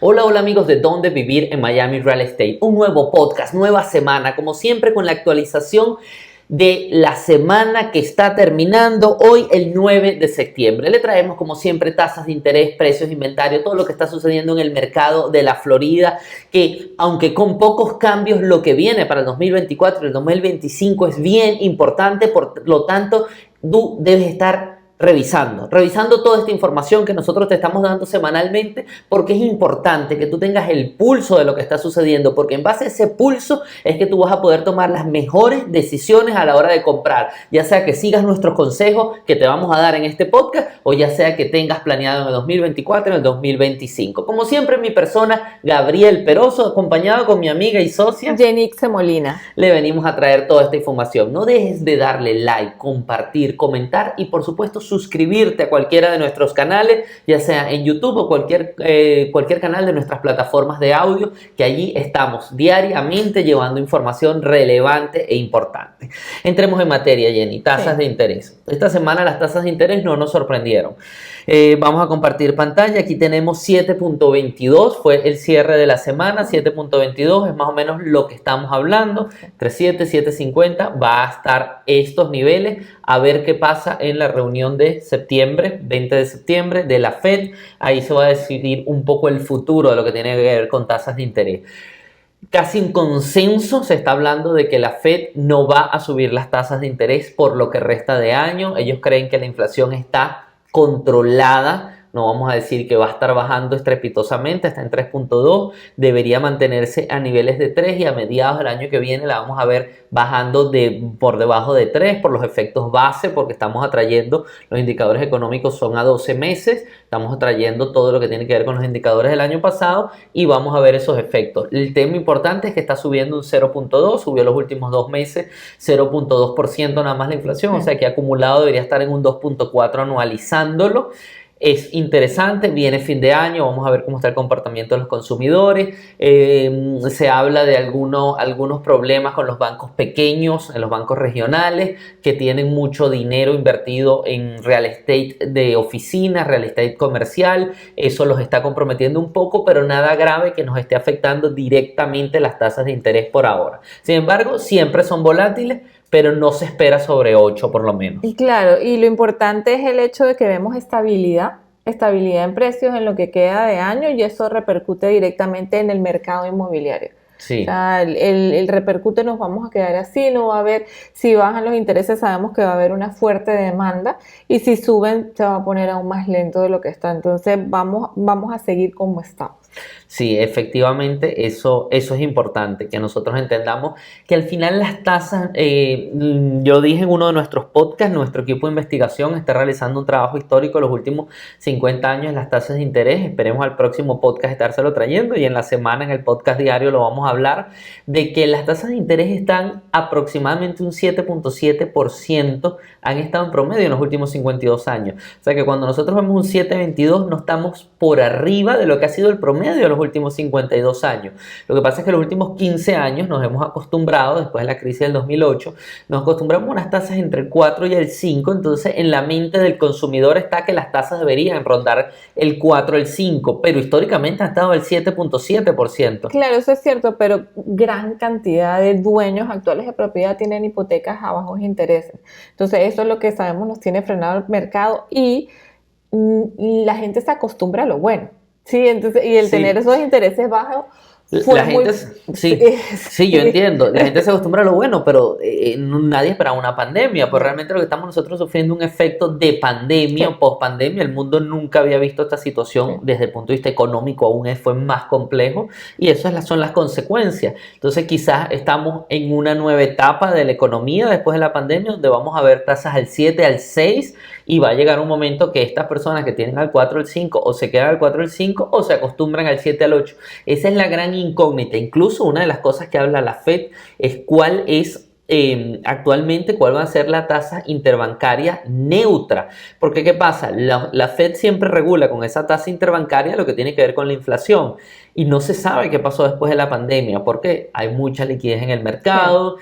Hola, hola amigos de Dónde Vivir en Miami Real Estate. Un nuevo podcast, nueva semana, como siempre con la actualización de la semana que está terminando hoy el 9 de septiembre. Le traemos como siempre tasas de interés, precios, inventario, todo lo que está sucediendo en el mercado de la Florida, que aunque con pocos cambios, lo que viene para el 2024 y el 2025 es bien importante, por lo tanto tú debes estar revisando toda esta información que nosotros te estamos dando semanalmente, porque es importante que tú tengas el pulso de lo que está sucediendo, porque en base a ese pulso es que tú vas a poder tomar las mejores decisiones a la hora de comprar, ya sea que sigas nuestros consejos que te vamos a dar en este podcast, o ya sea que tengas planeado en el 2024, en el 2025. Como siempre, mi persona, Gabriel Peroso, acompañado con mi amiga y socia Jenixe Molina. le venimos a traer toda esta información. No dejes de darle like, compartir, comentar y por supuesto suscribirte a cualquiera de nuestros canales, ya sea en YouTube o cualquier canal de nuestras plataformas de audio, que allí estamos diariamente llevando información relevante e importante. Entremos en materia, Jenny. Tasas de interés. Esta semana las tasas de interés no nos sorprendieron. Vamos a compartir pantalla. Aquí tenemos 7.22, fue el cierre de la semana. 7.22 es más o menos lo que estamos hablando. Entre 7 y 7.50 va a estar estos niveles. A ver qué pasa en la reunión de septiembre, 20 de septiembre, de la Fed. Ahí se va a decidir un poco el futuro de lo que tiene que ver con tasas de interés. Casi en consenso se está hablando de que la Fed no va a subir las tasas de interés por lo que resta de año. Ellos creen que la inflación está controlada. No vamos a decir que va a estar bajando estrepitosamente, está en 3.2, debería mantenerse a niveles de 3 y a mediados del año que viene la vamos a ver bajando por debajo de 3 por los efectos base, porque estamos atrayendo, los indicadores económicos son a 12 meses, estamos atrayendo todo lo que tiene que ver con los indicadores del año pasado y vamos a ver esos efectos. El tema importante es que está subiendo un 0.2, subió los últimos 2 meses 0.2% nada más la inflación, o sea que acumulado debería estar en un 2.4 anualizándolo. Es interesante, viene fin de año, vamos a ver cómo está el comportamiento de los consumidores. Se habla de algunos problemas con los bancos pequeños, en los bancos regionales, que tienen mucho dinero invertido en real estate de oficinas, real estate comercial. Eso los está comprometiendo un poco, pero nada grave que nos esté afectando directamente las tasas de interés por ahora. Sin embargo, siempre son volátiles, pero no se espera sobre 8 por lo menos. Y claro, y lo importante es el hecho de que vemos estabilidad en precios en lo que queda de año y eso repercute directamente en el mercado inmobiliario. Sí. O sea, el repercute, nos vamos a quedar así, no va a haber, si bajan los intereses sabemos que va a haber una fuerte demanda y si suben se va a poner aún más lento de lo que está. Entonces vamos a seguir como estamos. Sí, efectivamente, eso es importante, que nosotros entendamos que al final las tasas, yo dije en uno de nuestros podcasts, nuestro equipo de investigación está realizando un trabajo histórico los últimos 50 años en las tasas de interés. Esperemos al próximo podcast estárselo trayendo y en la semana en el podcast diario lo vamos a hablar, de que las tasas de interés están aproximadamente un 7.7%, han estado en promedio en los últimos 52 años. O sea que cuando nosotros vemos un 7.22 no estamos por arriba de lo que ha sido el promedio de los últimos 52 años. Lo que pasa es que los últimos 15 años nos hemos acostumbrado, después de la crisis del 2008, nos acostumbramos a unas tasas entre el 4 y el 5, entonces en la mente del consumidor está que las tasas deberían rondar el 4 o el 5, pero históricamente ha estado el 7.7%. Claro, eso es cierto, pero gran cantidad de dueños actuales de propiedad tienen hipotecas a bajos intereses. Entonces eso es lo que sabemos nos tiene frenado el mercado y la gente se acostumbra a lo bueno. Sí, entonces, y el tener esos intereses bajos la gente, sí, yo entiendo, la gente se acostumbra a lo bueno, pero nadie espera una pandemia, pues realmente lo que estamos nosotros sufriendo un efecto de pandemia o post-pandemia. El mundo nunca había visto esta situación desde el punto de vista económico, aún fue más complejo y esas son las consecuencias. Entonces quizás estamos en una nueva etapa de la economía después de la pandemia, donde vamos a ver tasas al 7, al 6 y va a llegar un momento que estas personas que tienen al 4, al 5 o se quedan al 4, al 5 o se acostumbran al 7, al 8. Esa es la gran incógnita. Incluso una de las cosas que habla la Fed es cuál es actualmente cuál va a ser la tasa interbancaria neutra. Porque ¿qué pasa? La Fed siempre regula con esa tasa interbancaria lo que tiene que ver con la inflación y no se sabe qué pasó después de la pandemia porque hay mucha liquidez en el mercado.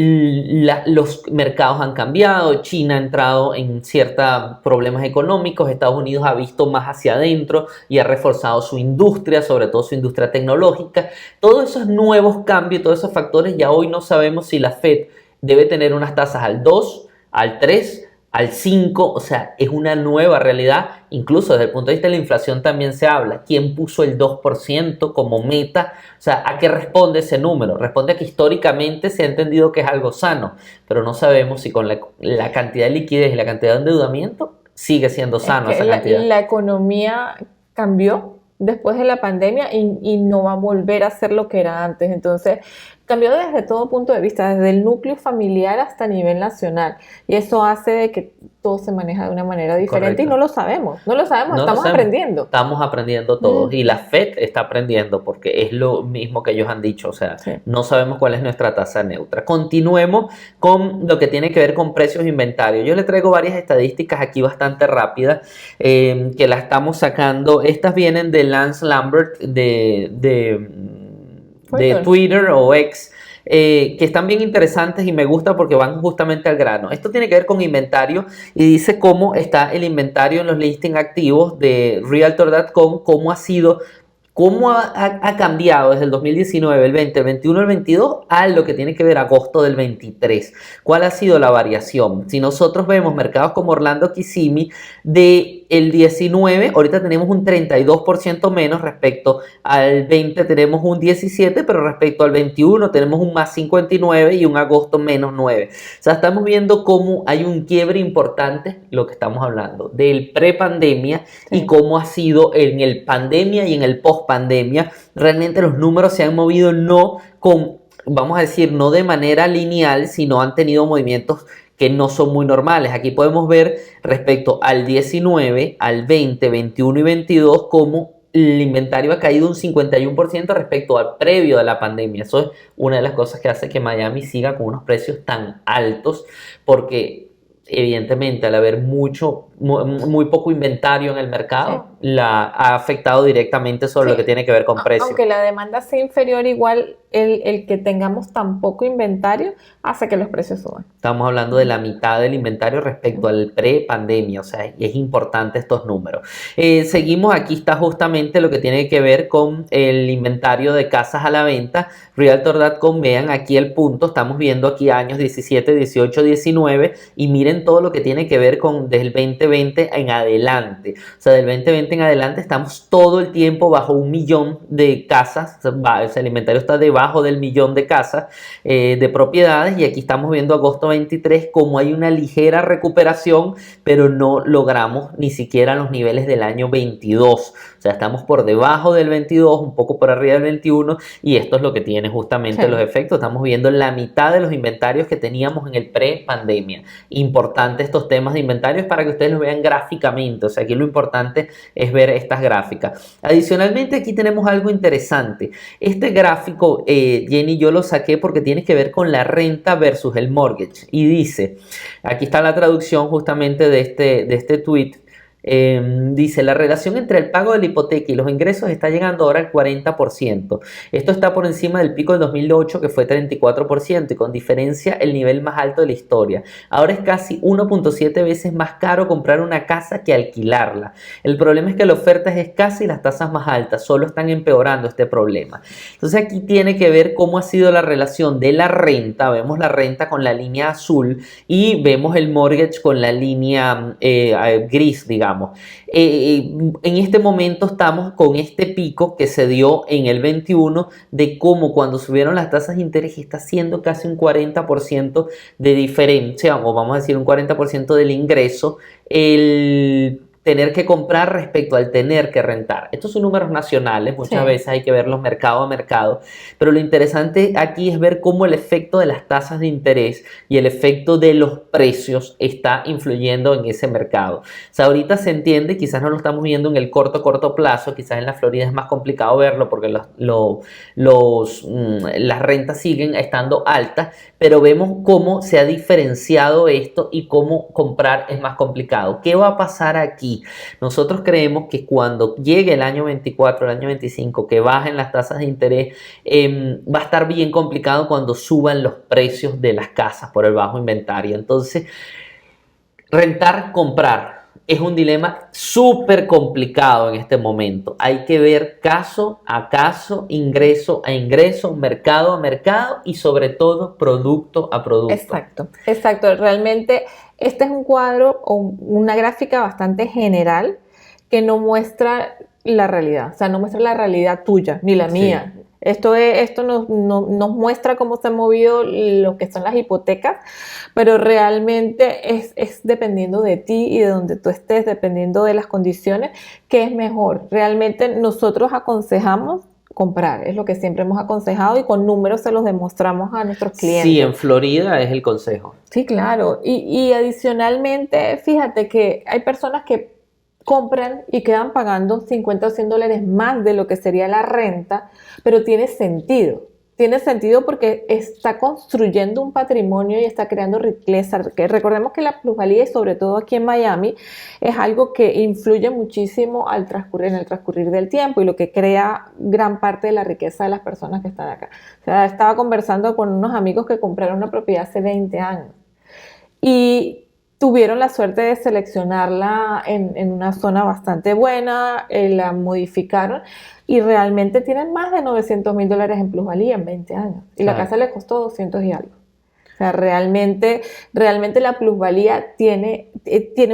los mercados han cambiado, China ha entrado en ciertos problemas económicos, Estados Unidos ha visto más hacia adentro y ha reforzado su industria, sobre todo su industria tecnológica. Todos esos nuevos cambios, todos esos factores, ya hoy no sabemos si la Fed debe tener unas tasas al 2, al 3, al 5, o sea, es una nueva realidad. Incluso desde el punto de vista de la inflación también se habla. ¿Quién puso el 2% como meta? O sea, ¿a qué responde ese número? Responde a que históricamente se ha entendido que es algo sano, pero no sabemos si con la cantidad de liquidez y la cantidad de endeudamiento sigue siendo sano esa cantidad. La economía cambió después de la pandemia y no va a volver a ser lo que era antes. Entonces, cambió desde todo punto de vista, desde el núcleo familiar hasta a nivel nacional. Y eso hace de que todo se maneja de una manera diferente. Correcto. Y no lo sabemos, estamos aprendiendo. Estamos aprendiendo todos y la Fed está aprendiendo porque es lo mismo que ellos han dicho, o sea, sí. No sabemos cuál es nuestra tasa neutra. Continuemos con lo que tiene que ver con precios e inventario. Yo le traigo varias estadísticas aquí bastante rápidas que las estamos sacando. Estas vienen de Lance Lambert de Twitter o X, que están bien interesantes y me gusta porque van justamente al grano. Esto tiene que ver con inventario y dice cómo está el inventario en los listing activos de Realtor.com, cómo ha cambiado desde el 2019, el 20, el 21, el 22 a lo que tiene que ver agosto del 23. ¿Cuál ha sido la variación? Si nosotros vemos mercados como Orlando, Kissimmee, del 19, ahorita tenemos un 32% menos, respecto al 20 tenemos un 17, pero respecto al 21 tenemos un más 59 y un agosto menos 9. O sea, estamos viendo cómo hay un quiebre importante, lo que estamos hablando, del pre-pandemia y cómo ha sido en el pandemia y en el post-pandemia. Realmente los números se han movido no con, vamos a decir, no de manera lineal, sino han tenido movimientos que no son muy normales. Aquí podemos ver respecto al 19, al 20, 21 y 22 cómo el inventario ha caído un 51% respecto al previo de la pandemia. Eso es una de las cosas que hace que Miami siga con unos precios tan altos, porque evidentemente al haber muy poco inventario en el mercado, la ha afectado directamente sobre lo que tiene que ver con precios. Aunque la demanda sea inferior, igual el que tengamos tan poco inventario hace que los precios suban. Estamos hablando de la mitad del inventario respecto al pre-pandemia, o sea, y es importante estos números. Seguimos, aquí está justamente lo que tiene que ver con el inventario de casas a la venta. Realtor.com, vean aquí el punto, estamos viendo aquí años 17, 18, 19 y miren todo lo que tiene que ver con desde el 2020 en adelante. O sea, del 2020 en adelante estamos todo el tiempo bajo 1 millón de casas, o sea, el inventario está debajo del 1 millón de casas de propiedades, y aquí estamos viendo agosto 23 como hay una ligera recuperación, pero no logramos ni siquiera los niveles del año 22. O sea, estamos por debajo del 22, un poco por arriba del 21, y esto es lo que tiene justamente los efectos. Estamos viendo la mitad de los inventarios que teníamos en el pre-pandemia. Importante estos temas de inventarios para que ustedes lo vean gráficamente. O sea, aquí lo importante es ver estas gráficas. Adicionalmente, aquí tenemos algo interesante. Este gráfico, Jenny, yo lo saqué porque tiene que ver con la renta versus el mortgage. Y dice, aquí está la traducción justamente de este tweet. Dice, la relación entre el pago de la hipoteca y los ingresos está llegando ahora al 40%. Esto está por encima del pico del 2008, que fue 34%, y con diferencia el nivel más alto de la historia. Ahora es casi 1.7 veces más caro comprar una casa que alquilarla. El problema es que la oferta es escasa y las tasas más altas solo están empeorando este problema. Entonces aquí tiene que ver cómo ha sido la relación de la renta. Vemos la renta con la línea azul y vemos el mortgage con la línea gris, digamos. En este momento estamos con este pico que se dio en el 21 de cómo cuando subieron las tasas de interés está haciendo casi un 40% de diferencia, o vamos a decir un 40% del ingreso, el tener que comprar respecto al tener que rentar. Estos son números nacionales, muchas veces hay que verlos mercado a mercado, pero lo interesante aquí es ver cómo el efecto de las tasas de interés y el efecto de los precios está influyendo en ese mercado. O sea, ahorita se entiende, quizás no lo estamos viendo en el corto plazo, quizás en la Florida es más complicado verlo porque las rentas siguen estando altas, pero vemos cómo se ha diferenciado esto y cómo comprar es más complicado. ¿Qué va a pasar aquí? aquí. Nosotros creemos que cuando llegue el año 24, el año 25, que bajen las tasas de interés, va a estar bien complicado cuando suban los precios de las casas por el bajo inventario. Entonces, rentar, comprar es un dilema súper complicado en este momento. Hay que ver caso a caso, ingreso a ingreso, mercado a mercado y sobre todo producto a producto. Exacto, exacto. Realmente este es un cuadro o una gráfica bastante general que no muestra la realidad, o sea, no muestra la realidad tuya ni la mía. Sí. Esto nos muestra cómo se han movido lo que son las hipotecas, pero realmente es dependiendo de ti y de donde tú estés, dependiendo de las condiciones, qué es mejor. Realmente nosotros aconsejamos comprar, es lo que siempre hemos aconsejado y con números se los demostramos a nuestros clientes. Sí, en Florida es el consejo. Sí, claro. Y adicionalmente, fíjate que hay personas que compran y quedan pagando 50 o 100 dólares más de lo que sería la renta, pero tiene sentido. Tiene sentido porque está construyendo un patrimonio y está creando riqueza. Que recordemos que la plusvalía, y sobre todo aquí en Miami, es algo que influye muchísimo en el transcurrir del tiempo y lo que crea gran parte de la riqueza de las personas que están acá. O sea, estaba conversando con unos amigos que compraron una propiedad hace 20 años y tuvieron la suerte de seleccionarla en una zona bastante buena, la modificaron y realmente tienen más de $900,000 en plusvalía en 20 años. Y la casa les costó 200 y algo. O sea, realmente la plusvalía tiene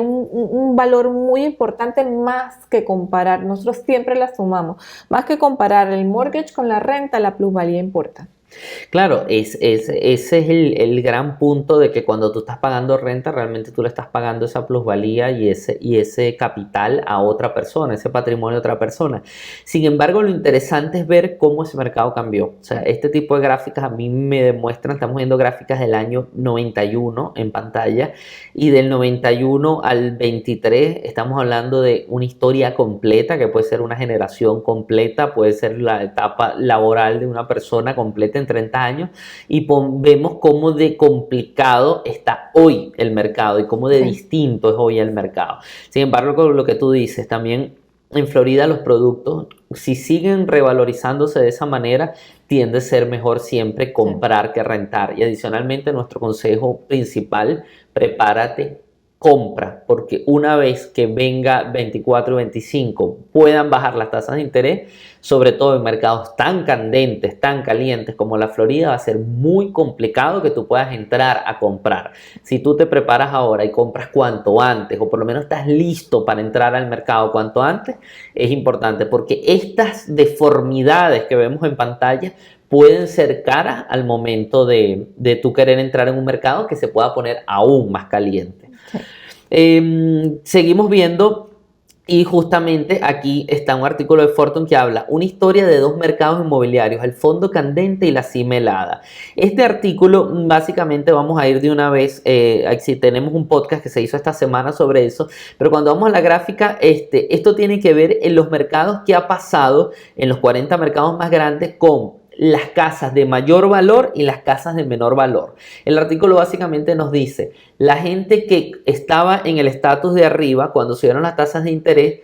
un valor muy importante más que comparar. Nosotros siempre la sumamos. Más que comparar el mortgage con la renta, la plusvalía importa. Claro, ese es el gran punto de que cuando tú estás pagando renta, realmente tú le estás pagando esa plusvalía y ese capital a otra persona, ese patrimonio a otra persona. Sin embargo, lo interesante es ver cómo ese mercado cambió. O sea, este tipo de gráficas a mí me demuestran, estamos viendo gráficas del año 91 en pantalla y del 91 al 23 estamos hablando de una historia completa, que puede ser una generación completa, puede ser la etapa laboral de una persona completa en 30 años y vemos cómo de complicado está hoy el mercado y cómo de distinto es hoy el mercado. Sin embargo, con lo que tú dices, también en Florida los productos, si siguen revalorizándose de esa manera, tiende a ser mejor siempre comprar que rentar. Y adicionalmente, nuestro consejo principal, prepárate, compra, porque una vez que venga 24 y 25 puedan bajar las tasas de interés, sobre todo en mercados tan candentes, tan calientes como la Florida, va a ser muy complicado que tú puedas entrar a comprar. Si tú te preparas ahora y compras cuanto antes, o por lo menos estás listo para entrar al mercado cuanto antes, es importante porque estas deformidades que vemos en pantalla pueden ser caras al momento de tú querer entrar en un mercado que se pueda poner aún más caliente. Seguimos viendo y justamente aquí está un artículo de Fortune que habla una historia de dos mercados inmobiliarios, el fondo candente y la cima helada. Este artículo básicamente vamos a ir de una vez, si tenemos un podcast que se hizo esta semana sobre eso, pero cuando vamos a la gráfica, esto tiene que ver en los mercados que ha pasado en los 40 mercados más grandes con las casas de mayor valor y las casas de menor valor. El artículo básicamente nos dice, la gente que estaba en el estatus de arriba cuando subieron las tasas de interés,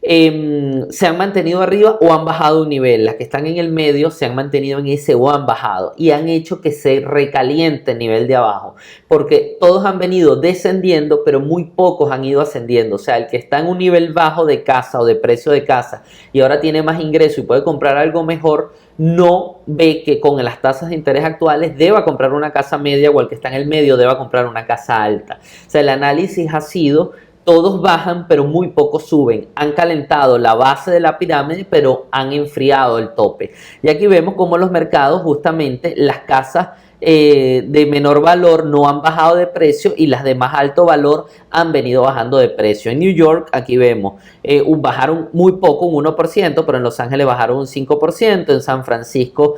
se han mantenido arriba o han bajado un nivel. Las que están en el medio se han mantenido en ese o han bajado y han hecho que se recaliente el nivel de abajo, porque todos han venido descendiendo, pero muy pocos han ido ascendiendo. O sea, el que está en un nivel bajo de casa o de precio de casa y ahora tiene más ingreso y puede comprar algo mejor, no ve que con las tasas de interés actuales deba comprar una casa media o el que está en el medio deba comprar una casa alta. O sea, el análisis ha sido: todos bajan, pero muy pocos suben. Han calentado la base de la pirámide, pero han enfriado el tope. Y aquí vemos cómo los mercados, justamente, las casas de menor valor no han bajado de precio y las de más alto valor han venido bajando de precio. En New York, aquí vemos, bajaron muy poco, un 1%, pero en Los Ángeles bajaron un 5%, en San Francisco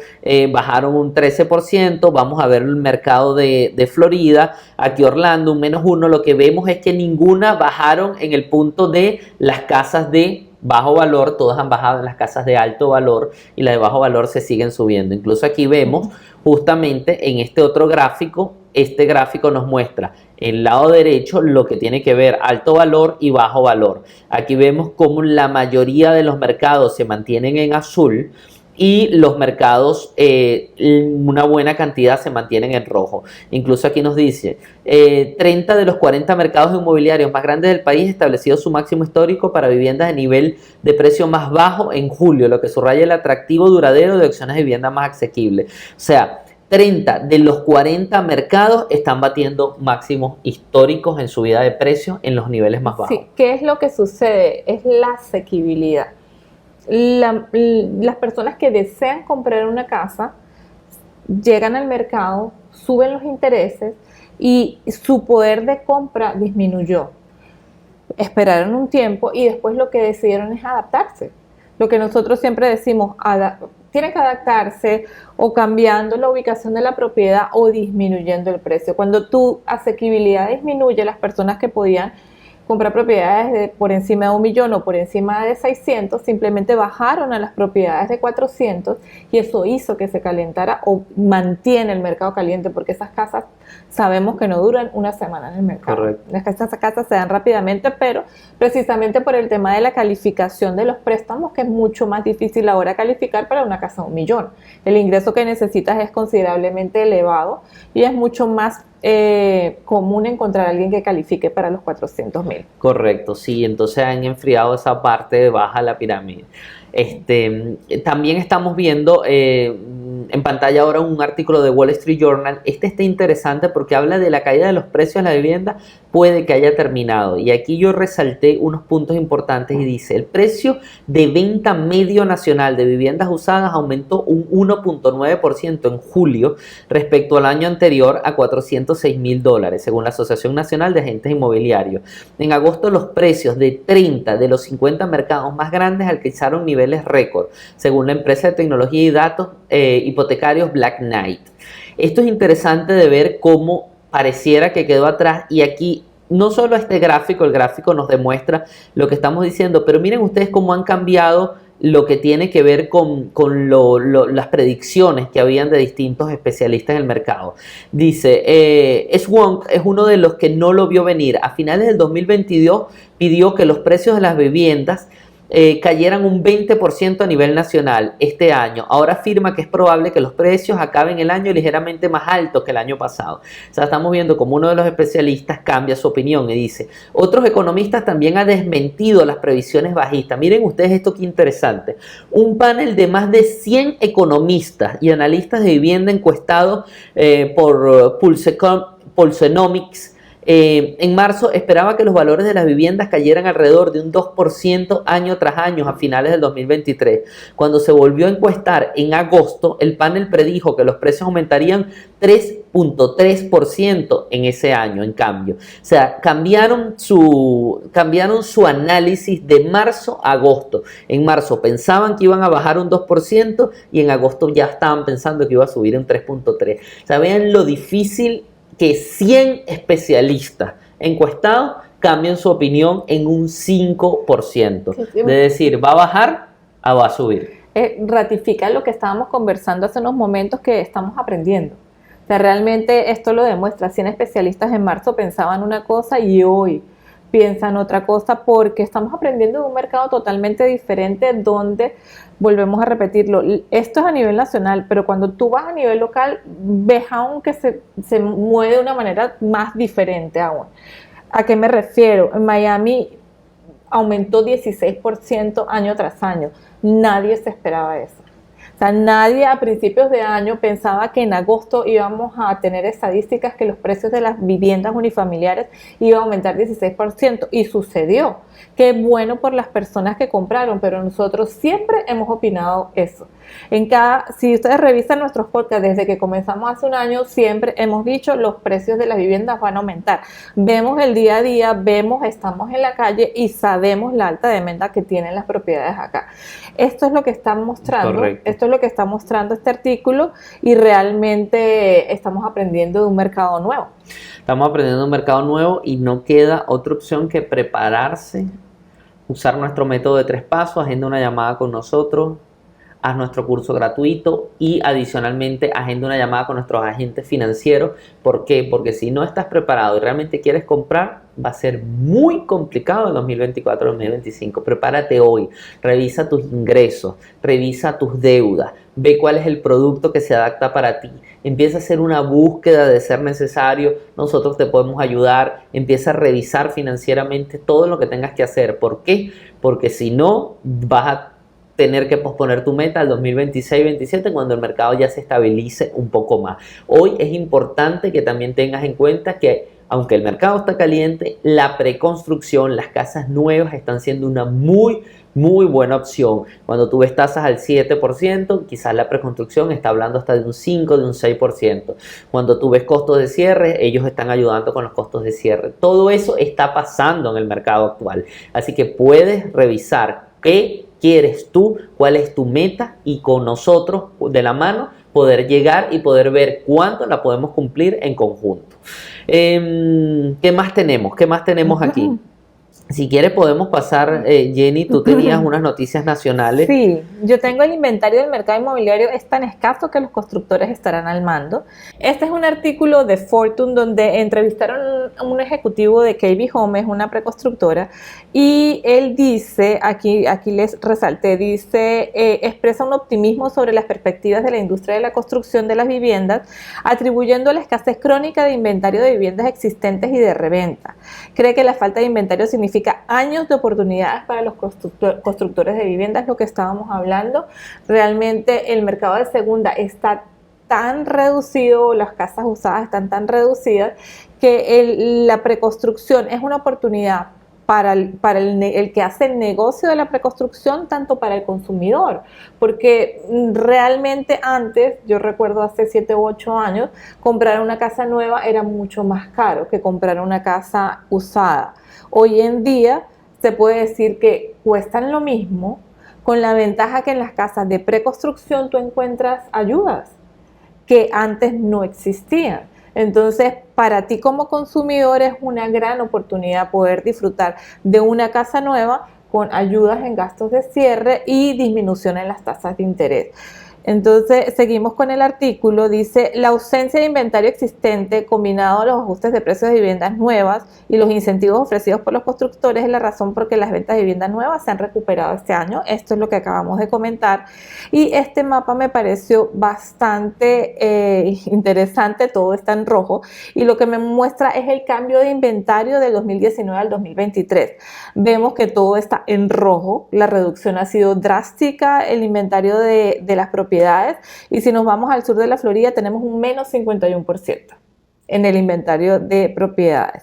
bajaron un 13%, vamos a ver el mercado de Florida, aquí Orlando, un -1%, lo que vemos es que ninguna bajaron en el punto de las casas de bajo valor, todas han bajado en las casas de alto valor y las de bajo valor se siguen subiendo. Incluso aquí vemos justamente en este otro gráfico este gráfico nos muestra el lado derecho lo que tiene que ver alto valor y bajo valor. Aquí vemos cómo la mayoría de los mercados se mantienen en azul y los mercados, una buena cantidad se mantienen en rojo. Incluso aquí nos dice, 30 de los 40 mercados inmobiliarios más grandes del país establecido su máximo histórico para viviendas de nivel de precio más bajo en julio, lo que subraya el atractivo duradero de opciones de vivienda más asequibles. O sea, 30 de los 40 mercados están batiendo máximos históricos en subida de precios en los niveles más bajos. Sí, ¿qué es lo que sucede? Es la asequibilidad. Las personas que desean comprar una casa llegan al mercado, suben los intereses y su poder de compra disminuyó. Esperaron un tiempo y después lo que decidieron es adaptarse. Lo que nosotros siempre decimos, tiene que adaptarse o cambiando la ubicación de la propiedad o disminuyendo el precio. Cuando tu asequibilidad disminuye, las personas que podían comprar propiedades por encima de 1 millón o por encima de 600, simplemente bajaron a las propiedades de 400 y eso hizo que se calentara o mantiene el mercado caliente, porque esas casas sabemos que no duran una semana en el mercado. Correcto. Estas casas se dan rápidamente, pero precisamente por el tema de la calificación de los préstamos, que es mucho más difícil ahora calificar para una casa de 1 millón. El ingreso que necesitas es considerablemente elevado y es mucho más común encontrar a alguien que califique para los 400.000. Correcto, sí, entonces han enfriado esa parte de baja la pirámide. También estamos viendo en pantalla ahora un artículo de Wall Street Journal. Este está interesante porque habla de la caída de los precios de la vivienda, puede que haya terminado. Y aquí yo resalté unos puntos importantes y dice, el precio de venta medio nacional de viviendas usadas aumentó un 1.9% en julio respecto al año anterior a $406.000, según la Asociación Nacional de Agentes Inmobiliarios. En agosto los precios de 30 de los 50 mercados más grandes alcanzaron niveles récord, según la empresa de tecnología y datos hipotecarios Black Knight. Esto es interesante de ver cómo pareciera que quedó atrás, y aquí no solo este gráfico, el gráfico nos demuestra lo que estamos diciendo, pero miren ustedes cómo han cambiado lo que tiene que ver con las predicciones que habían de distintos especialistas en el mercado. Dice, Swonk es uno de los que no lo vio venir. A finales del 2022 pidió que los precios de las viviendas cayeran un 20% a nivel nacional este año. Ahora afirma que es probable que los precios acaben el año ligeramente más altos que el año pasado. O sea, estamos viendo como uno de los especialistas cambia su opinión y dice, otros economistas también han desmentido las previsiones bajistas. Miren ustedes esto, qué interesante. Un panel de más de 100 economistas y analistas de vivienda encuestados por Pulsenomics en marzo esperaba que los valores de las viviendas cayeran alrededor de un 2% año tras año a finales del 2023. Cuando se volvió a encuestar en agosto, el panel predijo que los precios aumentarían 3.3% en ese año, en cambio. O sea, cambiaron su análisis de marzo a agosto. En marzo pensaban que iban a bajar un 2% y en agosto ya estaban pensando que iba a subir un 3.3%. O sea, vean lo difícil que 100 especialistas encuestados cambien su opinión en un 5%. De decir, va a bajar a va a subir. Ratifica lo que estábamos conversando hace unos momentos, que estamos aprendiendo. O sea, realmente esto lo demuestra. 100 especialistas en marzo pensaban una cosa y hoy piensan otra cosa, porque estamos aprendiendo de un mercado totalmente diferente, donde, volvemos a repetirlo, esto es a nivel nacional, pero cuando tú vas a nivel local, ves aún que se mueve de una manera más diferente aún. ¿A qué me refiero? En Miami aumentó 16% año tras año. Nadie se esperaba eso. O sea, nadie a principios de año pensaba que en agosto íbamos a tener estadísticas que los precios de las viviendas unifamiliares iban a aumentar 16%, y sucedió. Qué bueno por las personas que compraron, pero nosotros siempre hemos opinado eso. Si ustedes revisan nuestros podcasts desde que comenzamos hace un año, siempre hemos dicho los precios de las viviendas van a aumentar. Vemos el día a día, estamos en la calle y sabemos la alta demanda que tienen las propiedades acá. Esto es lo que está mostrando. Correcto. Esto es lo que está mostrando este artículo, y realmente estamos aprendiendo de un mercado nuevo. Estamos aprendiendo de un mercado nuevo y no queda otra opción que prepararse, usar nuestro método de 3 pasos, agenda una llamada con nosotros, haz nuestro curso gratuito y adicionalmente agenda una llamada con nuestros agentes financieros. ¿Por qué? Porque si no estás preparado y realmente quieres comprar, va a ser muy complicado en 2024-2025. Prepárate hoy, revisa tus ingresos, revisa tus deudas, ve cuál es el producto que se adapta para ti. Empieza a hacer una búsqueda de ser necesario, nosotros te podemos ayudar. Empieza a revisar financieramente todo lo que tengas que hacer. ¿Por qué? Porque si no, vas a tener que posponer tu meta al 2026-27 cuando el mercado ya se estabilice un poco más. Hoy es importante que también tengas en cuenta que aunque el mercado está caliente, la preconstrucción, las casas nuevas están siendo una muy buena opción. Cuando tú ves tasas al 7%, quizás la preconstrucción está hablando hasta de un 5, de un 6%. Cuando tú ves costos de cierre, ellos están ayudando con los costos de cierre. Todo eso está pasando en el mercado actual. Así que puedes revisar qué quieres tú, cuál es tu meta y con nosotros de la mano poder llegar y poder ver cuánto la podemos cumplir en conjunto. ¿Qué más tenemos? ¿Qué más tenemos aquí? Si quieres podemos pasar, Jenny, tú tenías unas noticias nacionales. Sí, yo tengo el inventario del mercado inmobiliario, es tan escaso que los constructores estarán al mando. Este es un artículo de Fortune donde entrevistaron a un ejecutivo de KB Home, es una preconstructora, y él dice, aquí les resalté, dice, expresa un optimismo sobre las perspectivas de la industria de la construcción de las viviendas, atribuyendo la escasez crónica de inventario de viviendas existentes y de reventa. Cree que la falta de inventario significa años de oportunidades para los constructores de viviendas, lo que estábamos hablando. Realmente el mercado de segunda está tan reducido, las casas usadas están tan reducidas, que la preconstrucción es una oportunidad para el que hace el negocio de la preconstrucción, tanto para el consumidor, porque realmente antes, yo recuerdo hace 7 u 8 años, comprar una casa nueva era mucho más caro que comprar una casa usada. Hoy en día se puede decir que cuestan lo mismo, con la ventaja que en las casas de preconstrucción tú encuentras ayudas que antes no existían. Entonces, para ti como consumidor es una gran oportunidad poder disfrutar de una casa nueva con ayudas en gastos de cierre y disminución en las tasas de interés. Entonces, seguimos con el artículo, dice, la ausencia de inventario existente combinado a los ajustes de precios de viviendas nuevas y los incentivos ofrecidos por los constructores es la razón por que las ventas de viviendas nuevas se han recuperado este año. Esto es lo que acabamos de comentar. Y este mapa me pareció bastante interesante, todo está en rojo, y lo que me muestra es el cambio de inventario del 2019 al 2023. Vemos que todo está en rojo, la reducción ha sido drástica, el inventario de las propiedades, y si nos vamos al sur de la Florida tenemos un menos 51% en el inventario de propiedades.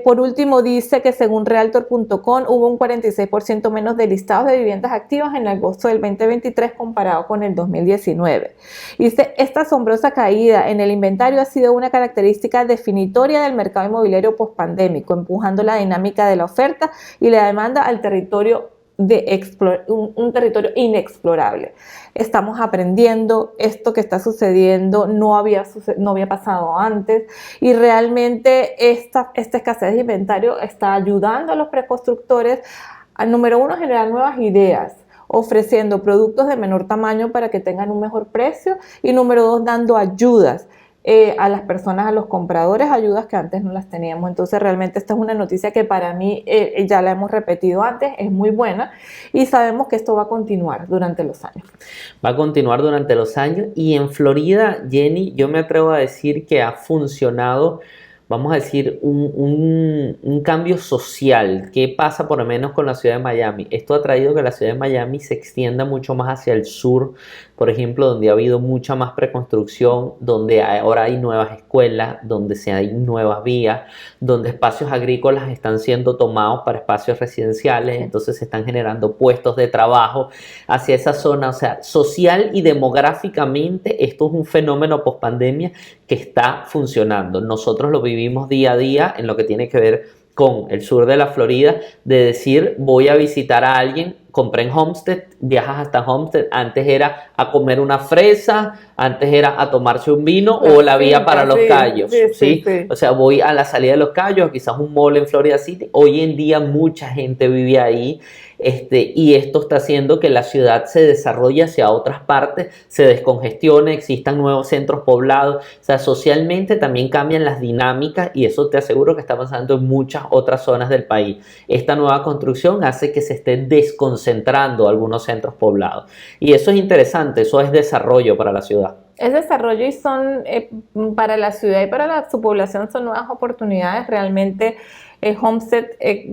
Por último, dice que según Realtor.com hubo un 46% menos de listados de viviendas activas en agosto del 2023 comparado con el 2019. Dice, esta asombrosa caída en el inventario ha sido una característica definitoria del mercado inmobiliario pospandémico, empujando la dinámica de la oferta y la demanda al territorio un territorio inexplorable. Estamos aprendiendo, esto que está sucediendo no había pasado antes, y realmente esta escasez de inventario está ayudando a los preconstructores a, número uno, generar nuevas ideas, ofreciendo productos de menor tamaño para que tengan un mejor precio, y número dos, dando ayudas a las personas, a los compradores, ayudas que antes no las teníamos. Entonces realmente esta es una noticia que para mí, ya la hemos repetido antes, es muy buena, y sabemos que esto va a continuar durante los años. Va a continuar durante los años, y en Florida, Jenny, yo me atrevo a decir que ha funcionado, vamos a decir, un cambio social. ¿Qué pasa por lo menos con la ciudad de Miami? Esto ha traído que la ciudad de Miami se extienda mucho más hacia el sur, por ejemplo, donde ha habido mucha más preconstrucción, donde ahora hay nuevas escuelas, donde hay nuevas vías, donde espacios agrícolas están siendo tomados para espacios residenciales, entonces se están generando puestos de trabajo hacia esa zona. O sea, social y demográficamente esto es un fenómeno pospandemia que está funcionando. Nosotros lo vivimos día a día en lo que tiene que ver con el sur de la Florida, de decir voy a visitar a alguien compré en Homestead, viajas hasta Homestead, antes era a comer una fresa, antes era a tomarse un vino o la vía para Los Cayos, ¿sí? O sea, voy a la salida de Los Cayos, quizás un mall en Florida City. Hoy en día mucha gente vive ahí. Y esto está haciendo que la ciudad se desarrolle hacia otras partes, se descongestione, existan nuevos centros poblados. O sea, socialmente también cambian las dinámicas y eso te aseguro que está pasando en muchas otras zonas del país. Esta nueva construcción hace que se estén desconcentrando algunos centros poblados. Y eso es interesante, eso es desarrollo para la ciudad. Es desarrollo y son, para la ciudad y para su población son nuevas oportunidades. Realmente Homestead,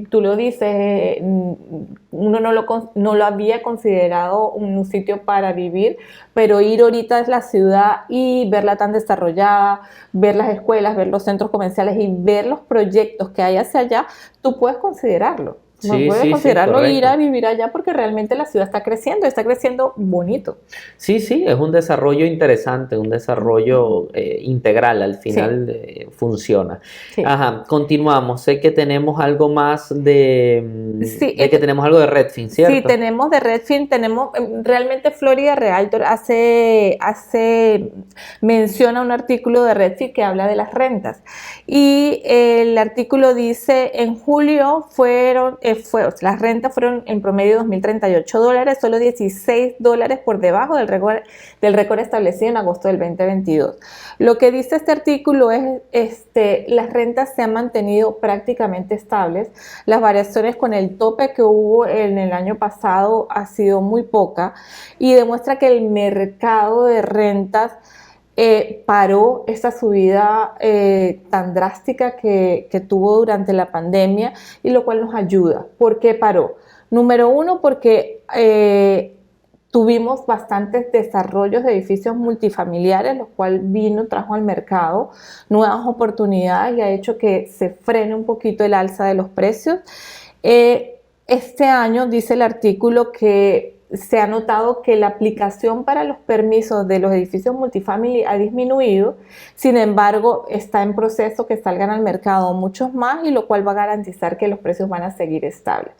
tú lo dices, uno no lo había considerado un sitio para vivir, pero ir ahorita a la ciudad y verla tan desarrollada, ver las escuelas, ver los centros comerciales y ver los proyectos que hay hacia allá, tú puedes considerarlo. No puedes considerarlo ir a vivir allá porque realmente la ciudad está creciendo bonito. Sí, es un desarrollo interesante, un desarrollo integral, al final funciona. Sí. Ajá, continuamos. Sé que tenemos algo más que tenemos algo de Redfin, ¿cierto? Sí, tenemos de Redfin, realmente Florida Realtor menciona un artículo de Redfin que habla de las rentas. Y el artículo dice, en julio las rentas fueron en promedio $2,038, solo $16 por debajo del récord establecido en agosto del 2022. Lo que dice este artículo es las rentas se han mantenido prácticamente estables. Las variaciones con el tope que hubo en el año pasado ha sido muy poca y demuestra que el mercado de rentas paró esta subida tan drástica que tuvo durante la pandemia y lo cual nos ayuda. ¿Por qué paró? Número uno, porque tuvimos bastantes desarrollos de edificios multifamiliares, lo cual trajo al mercado nuevas oportunidades y ha hecho que se frene un poquito el alza de los precios. Este año dice el artículo que se ha notado que la aplicación para los permisos de los edificios multifamily ha disminuido, sin embargo está en proceso que salgan al mercado muchos más y lo cual va a garantizar que los precios van a seguir estables.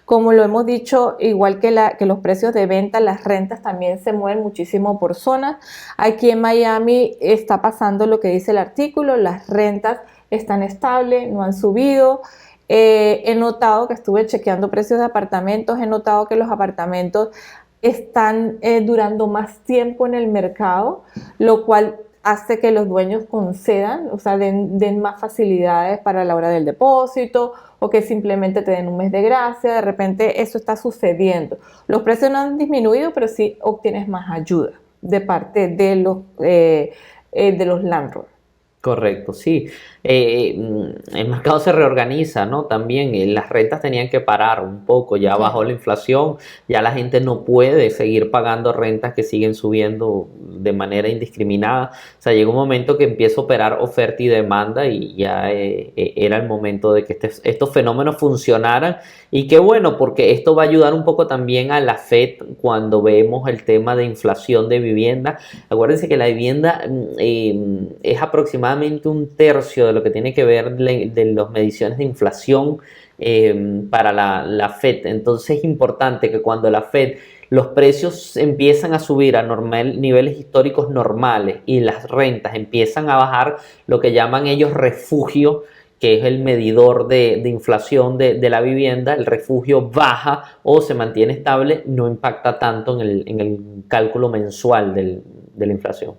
Como lo hemos dicho, igual que los precios de venta, las rentas también se mueven muchísimo por zonas. Aquí en Miami está pasando lo que dice el artículo, las rentas están estables, no han subido. He notado que estuve chequeando precios de apartamentos, he notado que los apartamentos están durando más tiempo en el mercado, lo cual hace que los dueños concedan, o sea, den más facilidades para la hora del depósito o que simplemente te den un mes de gracia. De repente eso está sucediendo. Los precios no han disminuido, pero sí obtienes más ayuda de parte de los landlords. Correcto, sí. El mercado se reorganiza, ¿no? También las rentas tenían que parar un poco, ya bajó la inflación, ya la gente no puede seguir pagando rentas que siguen subiendo de manera indiscriminada. O sea, llegó un momento que empieza a operar oferta y demanda y ya era el momento de que estos fenómenos funcionaran. Y qué bueno, porque esto va a ayudar un poco también a la Fed cuando vemos el tema de inflación de vivienda. Acuérdense que la vivienda es aproximadamente un tercio de lo que tiene que ver de las mediciones de inflación para la Fed. Entonces es importante que cuando la Fed los precios empiezan a subir a niveles históricos normales y las rentas empiezan a bajar, lo que llaman ellos refugio, que es el medidor de inflación de la vivienda, el refugio baja o se mantiene estable, no impacta tanto en el cálculo mensual de la inflación.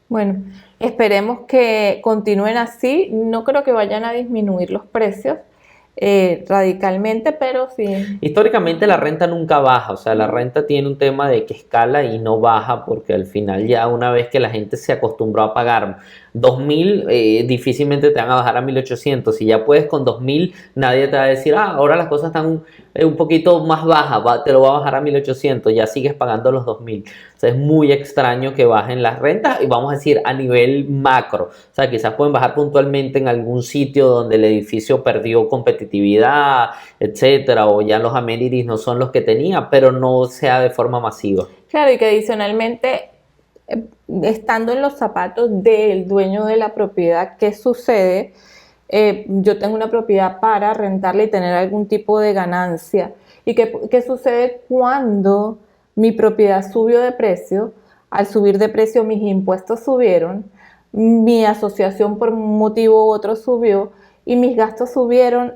Bueno, esperemos que continúen así. No creo que vayan a disminuir los precios radicalmente, pero sí. Históricamente la renta nunca baja, o sea, la renta tiene un tema de que escala y no baja porque al final ya una vez que la gente se acostumbró a pagar 2.000, difícilmente te van a bajar a 1.800. Si ya puedes con 2.000, nadie te va a decir, ahora las cosas están un poquito más bajas, te lo va a bajar a 1.800, ya sigues pagando los 2.000. O sea, es muy extraño que bajen las rentas y vamos a decir a nivel macro. O sea, quizás pueden bajar puntualmente en algún sitio donde el edificio perdió competitividad, etcétera, o ya los amenities no son los que tenía, pero no sea de forma masiva. Claro, y que adicionalmente, estando en los zapatos del dueño de la propiedad, ¿qué sucede? Yo tengo una propiedad para rentarla y tener algún tipo de ganancia. ¿Y qué sucede cuando mi propiedad subió de precio? Al subir de precio mis impuestos subieron, mi asociación por un motivo u otro subió y mis gastos subieron,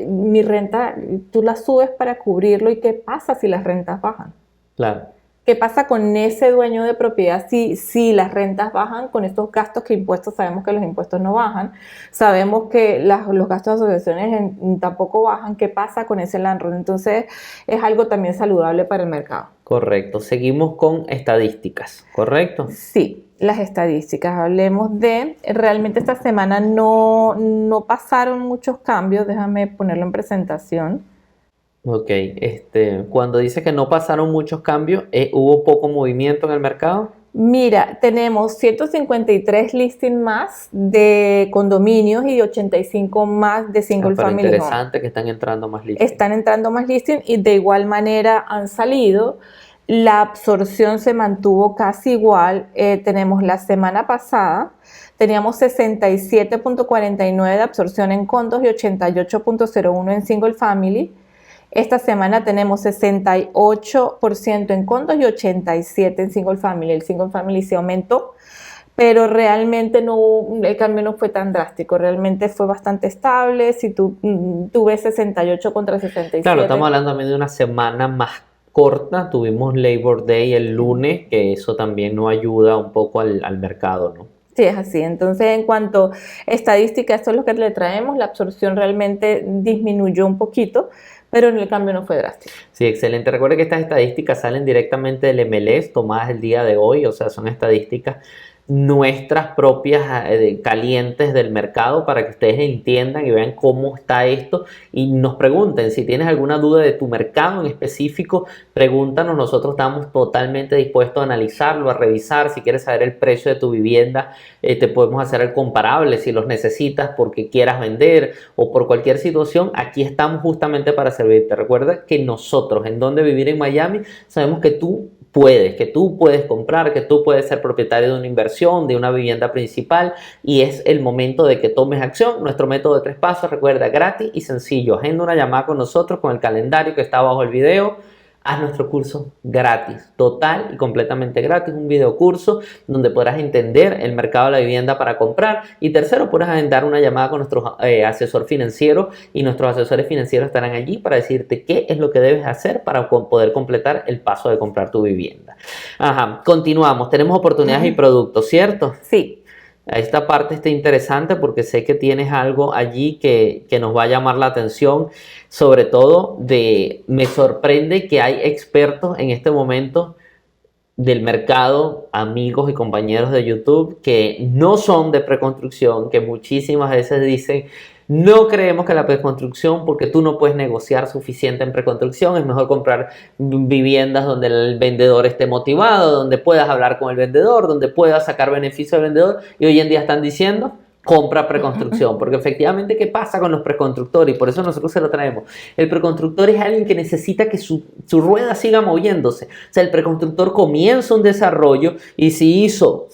mi renta, tú la subes para cubrirlo. ¿Y qué pasa si las rentas bajan? Claro. ¿Qué pasa con ese dueño de propiedad si las rentas bajan con estos gastos? Que impuestos, sabemos que los impuestos no bajan, sabemos que los gastos de asociaciones tampoco bajan. ¿Qué pasa con ese landlord? Entonces es algo también saludable para el mercado. Correcto. Seguimos con estadísticas, ¿correcto? Sí, las estadísticas. Hablemos realmente esta semana no pasaron muchos cambios. Déjame ponerlo en presentación. Ok, cuando dice que no pasaron muchos cambios, ¿hubo poco movimiento en el mercado? Mira, tenemos 153 listings más de condominios y 85 más de single Pero family interesante home. que están entrando más listings. Están entrando más listings y de igual manera han salido. La absorción se mantuvo casi igual. Tenemos la semana pasada, teníamos 67.49 de absorción en condos y 88.01 en single family. Esta semana tenemos 68% en condos y 87% en single family. El single family se aumentó, pero realmente el cambio no fue tan drástico. Realmente fue bastante estable. Si tú ves 68 contra 67. Claro, estamos hablando también de una semana más corta. Tuvimos Labor Day el lunes, que eso también no ayuda un poco al mercado, ¿no? Sí, es así. Entonces, en cuanto a estadística, esto es lo que le traemos. La absorción realmente disminuyó un poquito, pero el cambio no fue drástico. Sí, excelente. Recuerde que estas estadísticas salen directamente del MLS, tomadas el día de hoy, o sea, son estadísticas nuestras propias calientes del mercado para que ustedes entiendan y vean cómo está esto y nos pregunten si tienes alguna duda de tu mercado en específico, pregúntanos, nosotros estamos totalmente dispuestos a analizarlo, a revisar. Si quieres saber el precio de tu vivienda, te podemos hacer el comparable si los necesitas porque quieras vender o por cualquier situación. Aquí estamos justamente para servirte. Recuerda que nosotros en Dónde Vivir en Miami sabemos que tú puedes comprar, que tú puedes ser propietario de una inversión, de una vivienda principal, y es el momento de que tomes acción. Nuestro método de 3 pasos, recuerda, gratis y sencillo. Agenda una llamada con nosotros con el calendario que está abajo del video. Haz nuestro curso gratis, total y completamente gratis, un video curso donde podrás entender el mercado de la vivienda para comprar. Y tercero, podrás agendar una llamada con nuestro asesor financiero y nuestros asesores financieros estarán allí para decirte qué es lo que debes hacer para poder completar el paso de comprar tu vivienda. Ajá, continuamos, tenemos oportunidades y productos, ¿cierto? Sí. Esta parte está interesante porque sé que tienes algo allí que nos va a llamar la atención. Sobre todo, me sorprende que hay expertos en este momento del mercado, amigos y compañeros de YouTube, que no son de preconstrucción, que muchísimas veces dicen: no creemos que la preconstrucción, porque tú no puedes negociar suficiente en preconstrucción, es mejor comprar viviendas donde el vendedor esté motivado, donde puedas hablar con el vendedor, donde puedas sacar beneficio al vendedor. Y hoy en día están diciendo: compra preconstrucción, porque efectivamente, ¿qué pasa con los preconstructores? Y por eso nosotros se lo traemos. El preconstructor es alguien que necesita que su rueda siga moviéndose. O sea, el preconstructor comienza un desarrollo y si hizo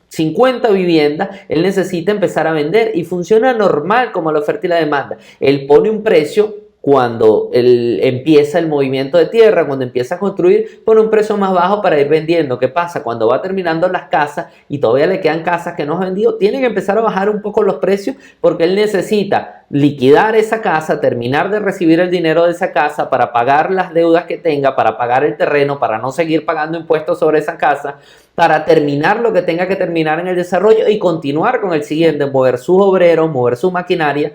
50 viviendas, él necesita empezar a vender y funciona normal como la oferta y la demanda. Él pone un precio cuando empieza el movimiento de tierra, cuando empieza a construir, pone un precio más bajo para ir vendiendo. ¿Qué pasa? Cuando va terminando las casas y todavía le quedan casas que no ha vendido, tiene que empezar a bajar un poco los precios porque él necesita liquidar esa casa, terminar de recibir el dinero de esa casa para pagar las deudas que tenga, para pagar el terreno, para no seguir pagando impuestos sobre esa casa, para terminar lo que tenga que terminar en el desarrollo y continuar con el siguiente, mover sus obreros, mover su maquinaria.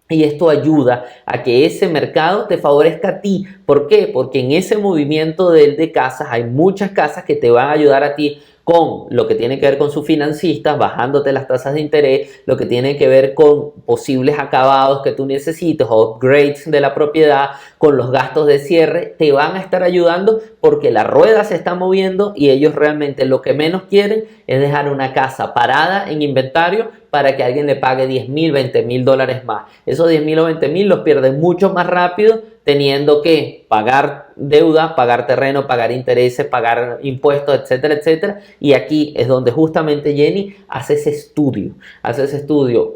Y esto ayuda a que ese mercado te favorezca a ti. ¿Por qué? Porque en ese movimiento de casas hay muchas casas que te van a ayudar a ti con lo que tiene que ver con sus financistas, bajándote las tasas de interés, lo que tiene que ver con posibles acabados que tú necesites o upgrades de la propiedad, con los gastos de cierre, te van a estar ayudando porque la rueda se está moviendo y ellos realmente lo que menos quieren es dejar una casa parada en inventario para que alguien le pague 10,000, 20,000 dólares más. Esos 10,000 o 20,000 los pierden mucho más rápido teniendo que pagar deuda, pagar terreno, pagar intereses, pagar impuestos, etcétera, etcétera. Y aquí es donde justamente Jenny hace ese estudio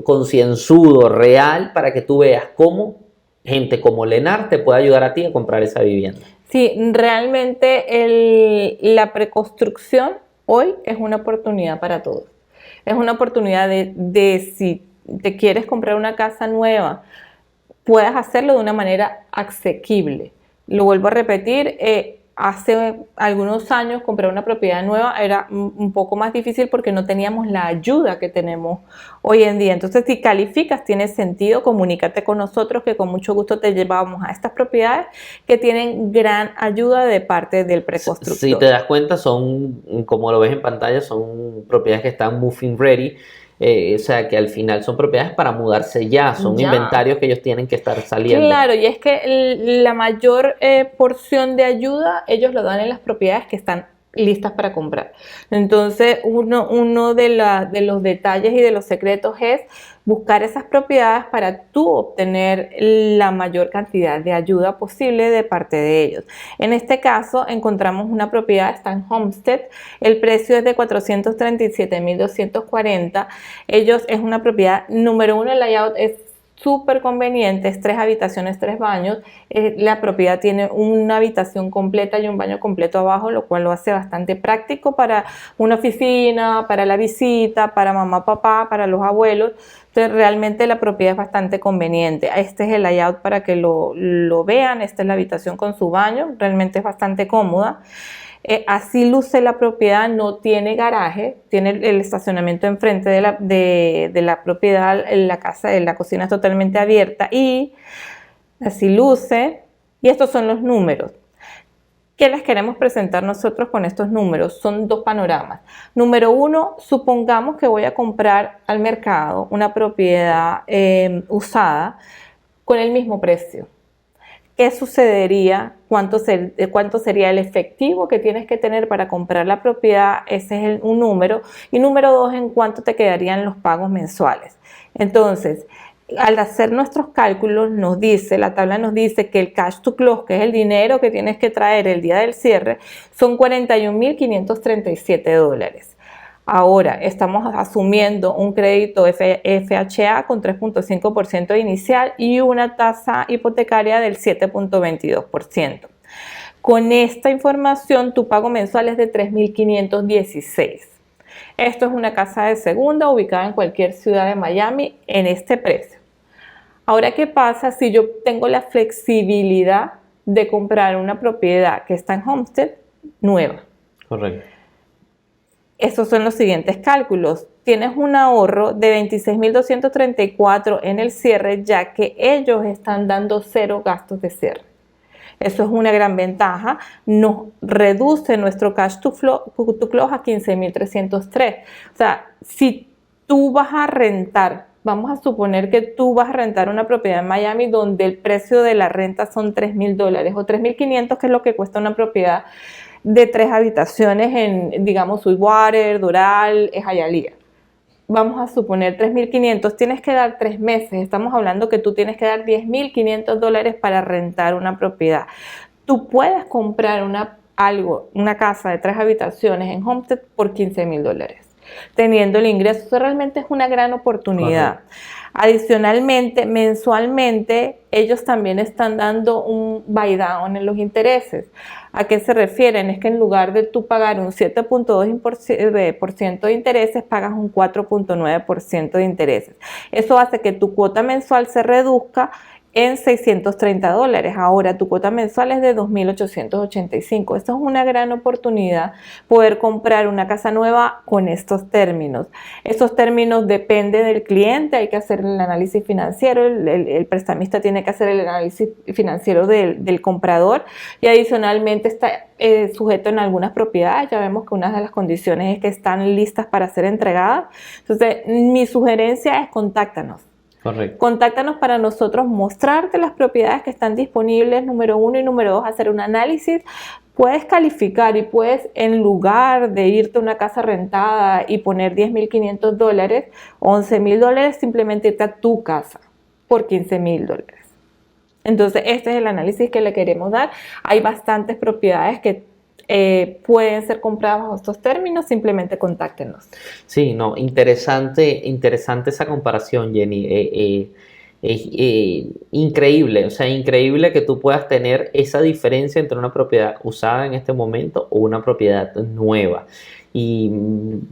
concienzudo, real, para que tú veas cómo gente como Lenar te puede ayudar a ti a comprar esa vivienda. Sí, realmente la preconstrucción hoy es una oportunidad para todos. Es una oportunidad de si te quieres comprar una casa nueva, puedas hacerlo de una manera asequible. Lo vuelvo a repetir, hace algunos años comprar una propiedad nueva era un poco más difícil porque no teníamos la ayuda que tenemos hoy en día. Entonces, si calificas, tiene sentido, comunícate con nosotros que con mucho gusto te llevamos a estas propiedades que tienen gran ayuda de parte del preconstructor. Si te das cuenta, son, como lo ves en pantalla, son propiedades que están moving ready. O sea, que al final son propiedades para mudarse ya, son inventarios que ellos tienen que estar saliendo. Claro, y es que la mayor porción de ayuda ellos lo dan en las propiedades que están listas para comprar. Entonces, uno de los detalles y de los secretos es buscar esas propiedades para tú obtener la mayor cantidad de ayuda posible de parte de ellos. En este caso, encontramos una propiedad, está en Homestead, el precio es de $437,240. Ellos es una propiedad, número uno, el layout es súper conveniente, es 3 habitaciones, 3 baños. La propiedad tiene una habitación completa y un baño completo abajo, lo cual lo hace bastante práctico para una oficina, para la visita, para mamá, papá, para los abuelos. Entonces, realmente la propiedad es bastante conveniente. Este es el layout para que lo vean. Esta es la habitación con su baño, realmente es bastante cómoda. Así luce la propiedad, no tiene garaje, tiene el estacionamiento enfrente de la propiedad, la cocina es totalmente abierta y así luce. Y estos son los números. ¿Qué les queremos presentar nosotros con estos números? Son dos panoramas. Número uno, supongamos que voy a comprar al mercado una propiedad usada con el mismo precio. ¿Qué sucedería? ¿Cuánto sería el efectivo que tienes que tener para comprar la propiedad? Ese es un número. Y número dos, ¿en cuánto te quedarían los pagos mensuales? Entonces, al hacer nuestros cálculos, la tabla nos dice que el cash to close, que es el dinero que tienes que traer el día del cierre, son $41,537. Ahora, estamos asumiendo un crédito FHA con 3.5% inicial y una tasa hipotecaria del 7.22%. Con esta información, tu pago mensual es de $3,516. Esto es una casa de segunda ubicada en cualquier ciudad de Miami en este precio. Ahora, ¿qué pasa si yo tengo la flexibilidad de comprar una propiedad que está en Homestead nueva? Correcto. Estos son los siguientes cálculos. Tienes un ahorro de $26,234 en el cierre, ya que ellos están dando 0 gastos de cierre. Eso es una gran ventaja. Nos reduce nuestro cash to close a $15,303. O sea, si tú vas a rentar, vamos a suponer que tú vas a rentar una propiedad en Miami donde el precio de la renta son $3,000 o $3,500, que es lo que cuesta una propiedad de 3 habitaciones en, digamos, Sweetwater, Doral, Hialeah. Vamos a suponer $3,500, tienes que dar 3 meses, estamos hablando que tú tienes que dar $10,500 para rentar una propiedad. Tú puedes comprar una casa de 3 habitaciones en Homestead por $15,000, teniendo el ingreso. Eso realmente es una gran oportunidad. Correcto. Adicionalmente, mensualmente, ellos también están dando un buy down en los intereses. ¿A qué se refieren? Es que en lugar de tú pagar un 7.2% de intereses, pagas un 4.9% de intereses. Eso hace que tu cuota mensual se reduzca en $630. Ahora tu cuota mensual es de $2,885. Esto es una gran oportunidad, poder comprar una casa nueva con estos términos. Estos términos dependen del cliente, hay que hacer el análisis financiero, el prestamista tiene que hacer el análisis financiero del comprador y adicionalmente está sujeto en algunas propiedades. Ya vemos que una de las condiciones es que están listas para ser entregadas. Entonces, mi sugerencia es contáctanos. Correcto. Contáctanos para nosotros mostrarte las propiedades que están disponibles, número 1 y número 2, hacer un análisis. Puedes calificar y puedes, en lugar de irte a una casa rentada y poner $10,500, $11,000, simplemente irte a tu casa por $15,000. Entonces, este es el análisis que le queremos dar. Hay bastantes propiedades que pueden ser compradas bajo estos términos, simplemente contáctenos. Sí, no, interesante esa comparación, Jenny. Es increíble, o sea, increíble que tú puedas tener esa diferencia entre una propiedad usada en este momento o una propiedad nueva. Y,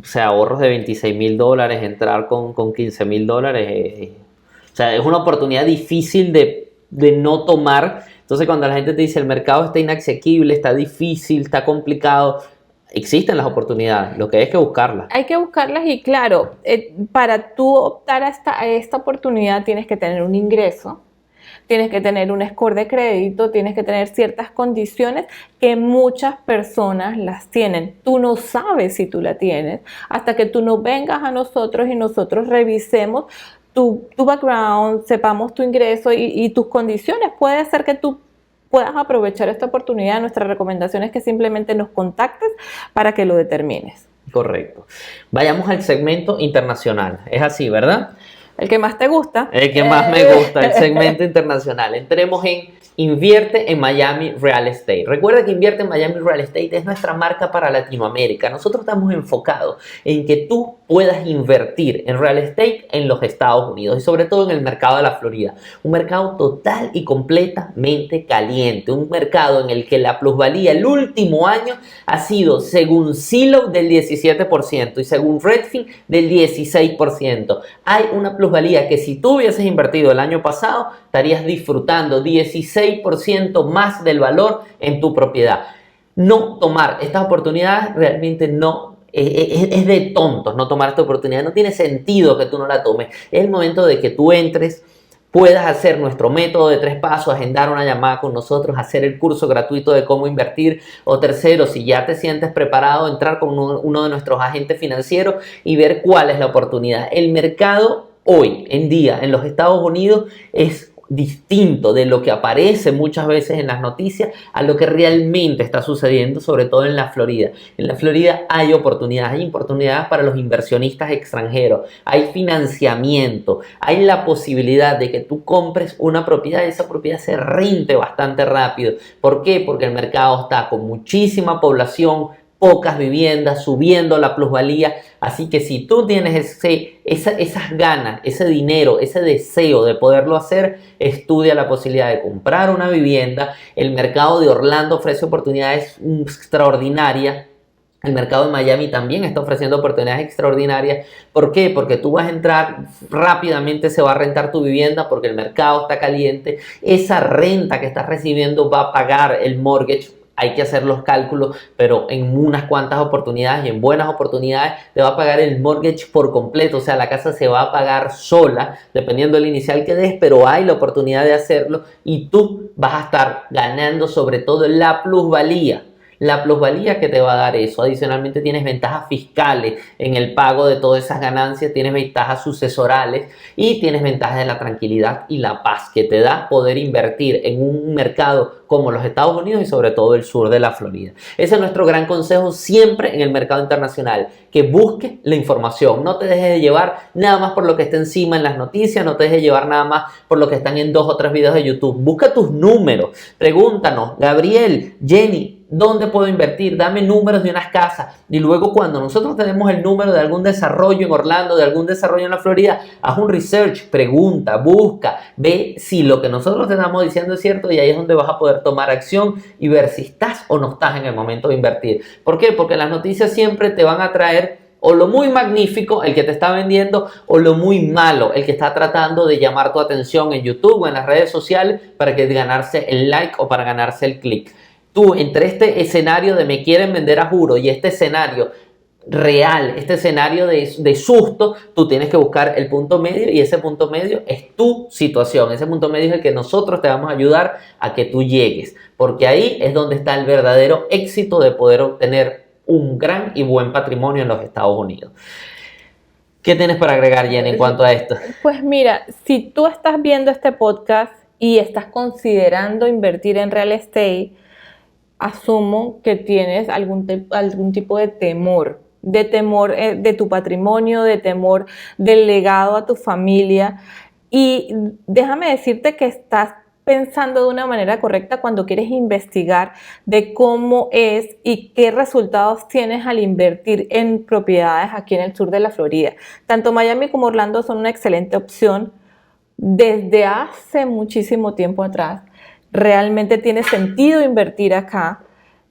o sea, ahorros de $26,000, entrar con $15,000, o sea, es una oportunidad difícil de no tomar. Entonces, cuando la gente te dice el mercado está inaccesible, está difícil, está complicado, existen las oportunidades, lo que hay que buscarlas. Hay que buscarlas y claro, para tú optar a esta oportunidad tienes que tener un ingreso, tienes que tener un score de crédito, tienes que tener ciertas condiciones que muchas personas las tienen. Tú no sabes si tú la tienes hasta que tú no vengas a nosotros y nosotros revisemos tu background, sepamos tu ingreso y tus condiciones. Puede ser que tú puedas aprovechar esta oportunidad. Nuestra recomendación es que simplemente nos contactes para que lo determines. Correcto. Vayamos al segmento internacional. Es así, ¿verdad? El que más te gusta. El que más me gusta, el segmento internacional. Entremos en Invierte en Miami Real Estate. Recuerda que Invierte en Miami Real Estate es nuestra marca para Latinoamérica. Nosotros estamos enfocados en que tú puedas invertir en real estate en los Estados Unidos y sobre todo en el mercado de la Florida. Un mercado total y completamente caliente. Un mercado en el que la plusvalía el último año ha sido, según Zillow, del 17% y según Redfin, del 16%. Hay una plusvalía que si tú hubieses invertido el año pasado, estarías disfrutando 16% más del valor en tu propiedad. No tomar estas oportunidades realmente no es de tontos no tomar esta oportunidad. No tiene sentido que tú no la tomes. Es el momento de que tú entres, puedas hacer nuestro método de 3 pasos, agendar una llamada con nosotros, hacer el curso gratuito de cómo invertir, o tercero, si ya te sientes preparado, entrar con uno de nuestros agentes financieros y ver cuál es la oportunidad. El mercado hoy en día en los Estados Unidos es distinto de lo que aparece muchas veces en las noticias a lo que realmente está sucediendo, sobre todo en la Florida. En la Florida hay oportunidades para los inversionistas extranjeros, hay financiamiento, hay la posibilidad de que tú compres una propiedad y esa propiedad se rente bastante rápido. ¿Por qué? Porque el mercado está con muchísima población, pocas viviendas, subiendo la plusvalía. Así que si tú tienes esas ganas, ese dinero, ese deseo de poderlo hacer, estudia la posibilidad de comprar una vivienda. El mercado de Orlando ofrece oportunidades extraordinarias. El mercado de Miami también está ofreciendo oportunidades extraordinarias. ¿Por qué? Porque tú vas a entrar, rápidamente se va a rentar tu vivienda porque el mercado está caliente. Esa renta que estás recibiendo va a pagar el mortgage. Hay que hacer los cálculos, pero en unas cuantas oportunidades y en buenas oportunidades te va a pagar el mortgage por completo. O sea, la casa se va a pagar sola, dependiendo del inicial que des, pero hay la oportunidad de hacerlo y tú vas a estar ganando sobre todo la plusvalía. La plusvalía que te va a dar eso. Adicionalmente tienes ventajas fiscales en el pago de todas esas ganancias, tienes ventajas sucesorales y tienes ventajas de la tranquilidad y la paz que te da poder invertir en un mercado como los Estados Unidos y sobre todo el sur de la Florida. Ese es nuestro gran consejo siempre en el mercado internacional, que busques la información. No te dejes de llevar nada más por lo que está encima en las noticias, no te dejes de llevar nada más por lo que están en 2 o 3 videos de YouTube. Busca tus números, pregúntanos, Gabriel, Jenny, ¿dónde puedo invertir? Dame números de unas casas. Y luego cuando nosotros tenemos el número de algún desarrollo en Orlando, de algún desarrollo en la Florida, haz un research, pregunta, busca, ve si lo que nosotros te estamos diciendo es cierto y ahí es donde vas a poder tomar acción y ver si estás o no estás en el momento de invertir. ¿Por qué? Porque las noticias siempre te van a traer o lo muy magnífico, el que te está vendiendo, o lo muy malo, el que está tratando de llamar tu atención en YouTube o en las redes sociales para que ganarse el like o para ganarse el click. Tú, entre este escenario de me quieren vender a juro y este escenario real, este escenario de susto, tú tienes que buscar el punto medio y ese punto medio es tu situación. Ese punto medio es el que nosotros te vamos a ayudar a que tú llegues, porque ahí es donde está el verdadero éxito de poder obtener un gran y buen patrimonio en los Estados Unidos. ¿Qué tienes para agregar, Jenny, en cuanto a esto? Pues mira, si tú estás viendo este podcast y estás considerando invertir en real estate, asumo que tienes algún tipo de temor de tu patrimonio, de temor del legado a tu familia. Y déjame decirte que estás pensando de una manera correcta cuando quieres investigar de cómo es y qué resultados tienes al invertir en propiedades aquí en el sur de la Florida. Tanto Miami como Orlando son una excelente opción, desde hace muchísimo tiempo atrás. Realmente tiene sentido invertir acá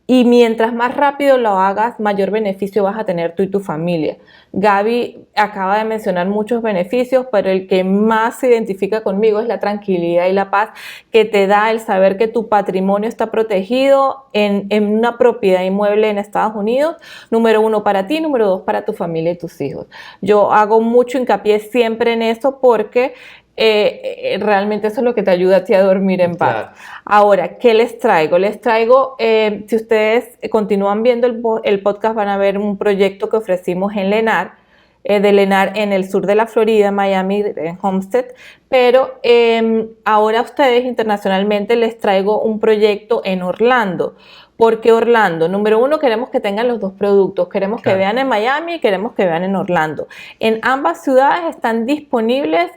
y mientras más rápido lo hagas, mayor beneficio vas a tener tú y tu familia. Gaby acaba de mencionar muchos beneficios, pero el que más se identifica conmigo es la tranquilidad y la paz que te da el saber que tu patrimonio está protegido en una propiedad inmueble en Estados Unidos, número 1 para ti, número 2 para tu familia y tus hijos. Yo hago mucho hincapié siempre en eso porque realmente eso es lo que te ayuda a ti a dormir en paz. Claro. Ahora, ¿qué les traigo? Les traigo, si ustedes continúan viendo el podcast, van a ver un proyecto que ofrecimos en Lennar, de Lennar en el sur de la Florida, en Miami, en Homestead, pero ahora a ustedes internacionalmente les traigo un proyecto en Orlando. ¿Por qué Orlando? Número 1, queremos que tengan los dos productos. Queremos que vean en Miami y queremos que vean en Orlando. En ambas ciudades están disponibles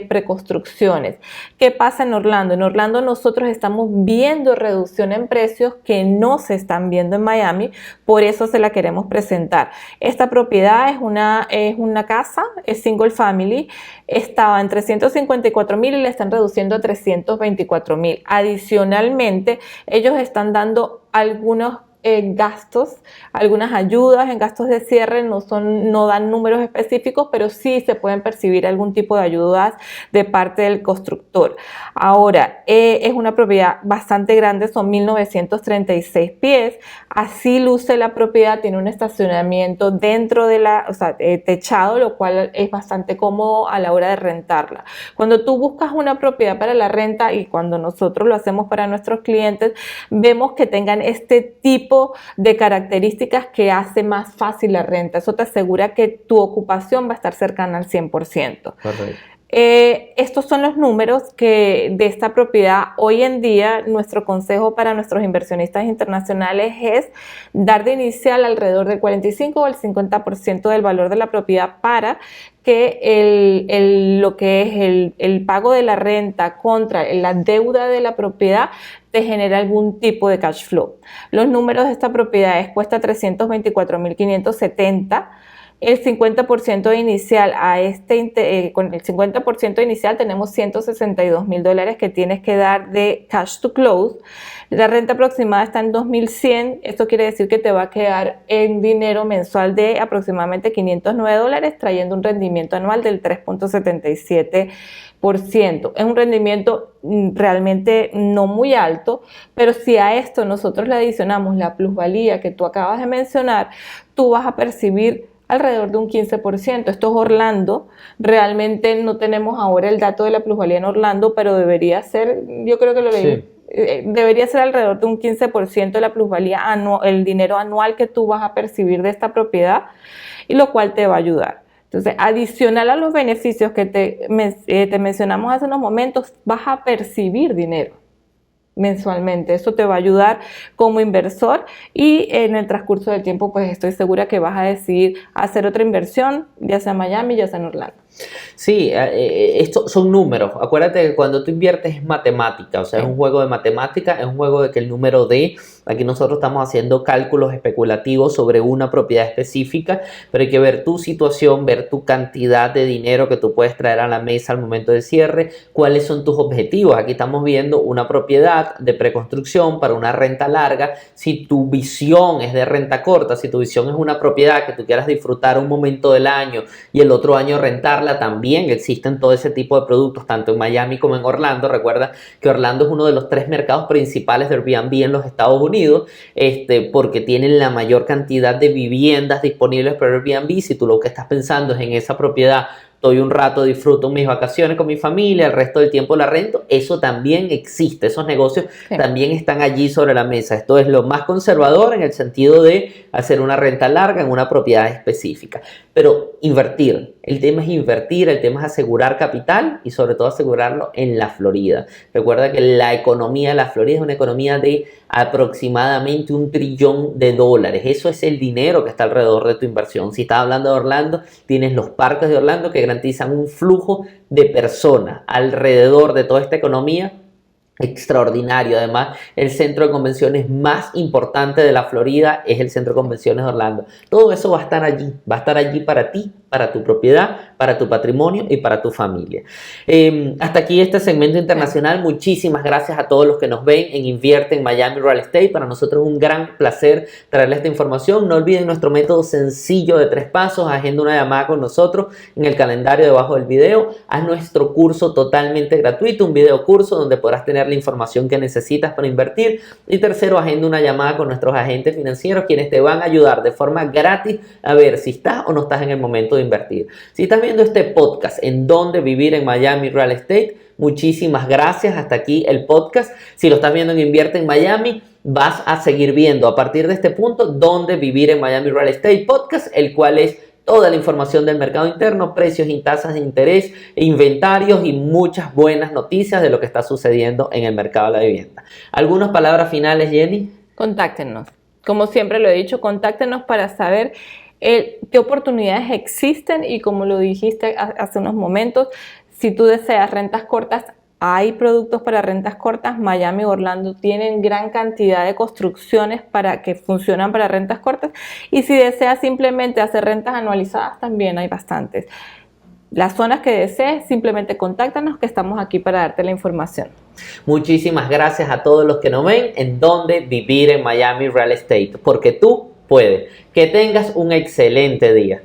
preconstrucciones. ¿Qué pasa en Orlando? En Orlando nosotros estamos viendo reducción en precios que no se están viendo en Miami, por eso se la queremos presentar. Esta propiedad es una casa, es single family, estaba en 354,000 y le están reduciendo a 324,000. Adicionalmente, ellos están dando algunos gastos, algunas ayudas en gastos de cierre, no dan números específicos, pero sí se pueden percibir algún tipo de ayudas de parte del constructor. Ahora, es una propiedad bastante grande, son 1936 pies, así luce la propiedad, tiene un estacionamiento dentro de techado, lo cual es bastante cómodo a la hora de rentarla. Cuando tú buscas una propiedad para la renta y cuando nosotros lo hacemos para nuestros clientes, vemos que tengan este tipo de características que hace más fácil la renta. Eso te asegura que tu ocupación va a estar cercana al 100%. Correcto. Estos son los números de esta propiedad. Hoy en día, nuestro consejo para nuestros inversionistas internacionales es dar de inicial alrededor del 45 o el 50% del valor de la propiedad para que lo que es el pago de la renta contra la deuda de la propiedad te genere algún tipo de cash flow. Los números de esta propiedad cuesta 324,570. El 50% inicial con el 50% inicial tenemos $162,000 que tienes que dar de cash to close. La renta aproximada está en 2,100. Esto quiere decir que te va a quedar en dinero mensual de aproximadamente $509, trayendo un rendimiento anual del 3.77%. Es un rendimiento realmente no muy alto, pero si a esto nosotros le adicionamos la plusvalía que tú acabas de mencionar, tú vas a percibir alrededor de un 15%. Esto es Orlando. Realmente no tenemos ahora el dato de la plusvalía en Orlando, pero debería ser, yo creo que lo leí. Sí. Debería ser alrededor de un 15% de la plusvalía anual, el dinero anual que tú vas a percibir de esta propiedad, y lo cual te va a ayudar. Entonces, adicional a los beneficios que te mencionamos hace unos momentos, vas a percibir dinero mensualmente. Eso te va a ayudar como inversor y en el transcurso del tiempo pues estoy segura que vas a decidir hacer otra inversión, ya sea en Miami, ya sea en Orlando. Sí, estos son números. Acuérdate que cuando tú inviertes es matemática, o sea, es un juego de matemática, es un juego de que el número de, aquí nosotros estamos haciendo cálculos especulativos sobre una propiedad específica, pero hay que ver tu situación, ver tu cantidad de dinero que tú puedes traer a la mesa al momento de cierre, cuáles son tus objetivos. Aquí estamos viendo una propiedad de preconstrucción para una renta larga. Si tu visión es de renta corta, si tu visión es una propiedad que tú quieras disfrutar un momento del año y el otro año rentarla, también existen todo ese tipo de productos tanto en Miami como en Orlando. Recuerda que Orlando es uno de los 3 mercados principales de Airbnb en los Estados Unidos, porque tienen la mayor cantidad de viviendas disponibles para Airbnb. Si tú lo que estás pensando es en esa propiedad, estoy un rato, disfruto mis vacaciones con mi familia, el resto del tiempo la rento, eso también existe, esos negocios también están allí sobre la mesa. Esto es lo más conservador en el sentido de hacer una renta larga en una propiedad específica, pero invertir, el tema es invertir, el tema es asegurar capital y sobre todo asegurarlo en la Florida. Recuerda que la economía de la Florida es una economía de aproximadamente $1 trillón. Eso es el dinero que está alrededor de tu inversión. Si estás hablando de Orlando, tienes los parques de Orlando que garantizan un flujo de personas alrededor de toda esta economía extraordinario. Además, el centro de convenciones más importante de la Florida es el Centro de Convenciones de Orlando. Todo eso va a estar allí para ti, para tu propiedad, para tu patrimonio y para tu familia. Hasta aquí este segmento internacional. Muchísimas gracias a todos los que nos ven en Invierte en Miami Real Estate. Para nosotros es un gran placer traerles esta información. No olviden nuestro método sencillo de 3 pasos. Agenda una llamada con nosotros en el calendario debajo del video. Haz nuestro curso totalmente gratuito, un video curso donde podrás tener la información que necesitas para invertir. Y tercero, agenda una llamada con nuestros agentes financieros, quienes te van a ayudar de forma gratis a ver si estás o no estás en el momento de invertir. Si estás viendo este podcast en Dónde Vivir en Miami Real Estate, muchísimas gracias. Hasta aquí el podcast. Si lo estás viendo en Invierte en Miami, vas a seguir viendo a partir de este punto Dónde Vivir en Miami Real Estate Podcast, el cual es toda la información del mercado interno, precios y tasas de interés, inventarios y muchas buenas noticias de lo que está sucediendo en el mercado de la vivienda. ¿Algunas palabras finales, Jenny? Contáctenos. Como siempre lo he dicho, contáctenos para saber qué oportunidades existen y, como lo dijiste hace unos momentos, si tú deseas rentas cortas, hay productos para rentas cortas. Miami y Orlando tienen gran cantidad de construcciones que funcionan para rentas cortas, y si deseas simplemente hacer rentas anualizadas, también hay bastantes. Las zonas que desees, simplemente contáctanos, que estamos aquí para darte la información. Muchísimas gracias a todos los que nos ven en Dónde Vivir en Miami Real Estate, porque tú puedes. Que tengas un excelente día.